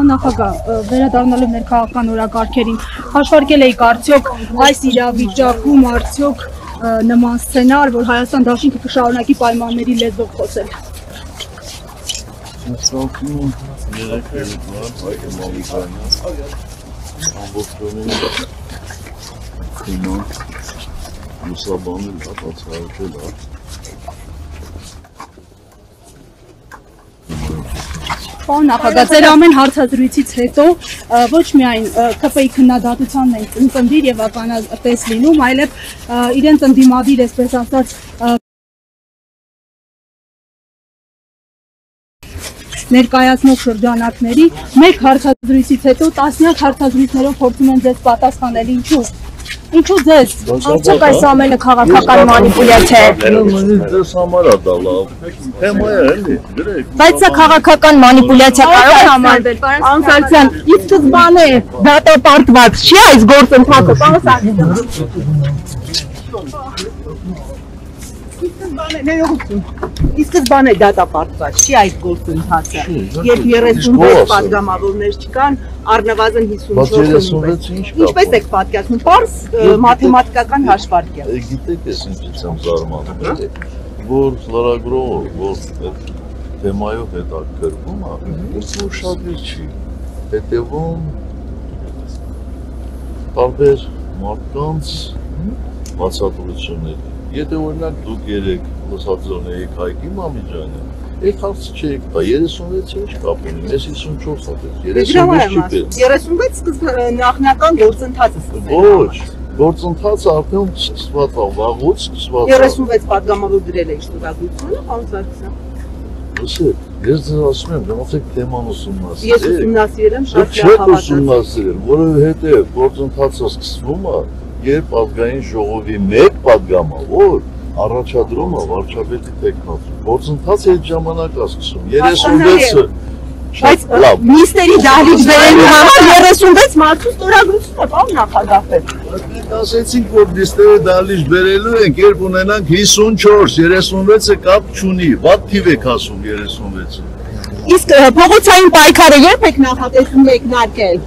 Պարոն նախագահ, վերադառնալով ներքաղաքական օրակարգերին, հաշվարկել եք արդյոք այս իրավիճակում արդյոք նման սցենար, որ Հայաստան դաշինքը կշարունակի պայմանների լեզվով խոսել։ Պարոն նախագահ, ձեր ամեն հարցազրույցից հետո ոչ միայն ԿՊ-ի քննադատությանն են ընկնդիր եւ ականատես լինում, այլև իրենց ընդդիմադիր, այսպես ասած, ներկայացնող շրջանակների մեկ հարցազրույցից հետո տասնյակ հարցազրույցներով փորձում են ձեզ պատասխանել, ինչու ձեզ, արդյոք այս ամենը քաղաքական մանիպուլյացիա է։ Ձեզ համար է դա լավ, թեմա է էլի, դրեք։ Բայց սա քաղաքական մանիպուլյացիա կարող է համարվել, պարոն Սարգսյան, ի սկզբանե դատապարտված չի այս գործընթացը, պարոն Ի սկզբանե դատապարտված չի այս գործընթացը, երբ 36 պատգամավորներ չկան, առնվազն 54 ինչպես եք պատկերացնում, պարզ մաթեմատիկական հաշվարկ է։ Գիտեք ես ինչից եմ զարմանում, որ լրագրողը, որ թեմայով հետաքրքրվում է, որ շատ չի հետևում տարբեր մարդկանց բացատրությունների։ Եթե օրինակ դուք երեք լսածոն էիք Հայկի Մամիջյանը, այդ հարցը չէիք տա, 36-ը ինչ կապ ունի, մեզ 54 հատեց, 36 չի պետք։ 36 նախնական գործընթացը սկսվել։ Ոչ, գործընթացը արդեն սկսված է, վաղուց սկսված է։ 36 պատգամավոր դրել եք շնորհակալությունը, պարոն Սարգսյան։ Լսեք, ես ձեզ ասում եմ, գնացեք թեման ուսումնասիրել։ Ես ուսումնասիրել եմ, շատ լավ Չեք ուսումնասիրել, որովհետև գործընթացը սկսվում է, երբ ազգային ժողովի մեկ պատգամավոր առաջադրում է վարչապետի տեխնացու։ Գործընթացը այդ ժամանակ է սկսում, 36-ը։ Բայց նիստերի դահլիճ բերելու համար 36 մարդու ստորագրություն է, պարոն նախագահ։ Ասեցինք, որ նիստերի դահլիճ բերելու ենք, երբ ունենանք 54, 36-ը կապ չունի, վատ թիվ եք ասում 36-ը։ Իսկ փողոցային պայքարը երբ եք նախատեսում մեկնարկել։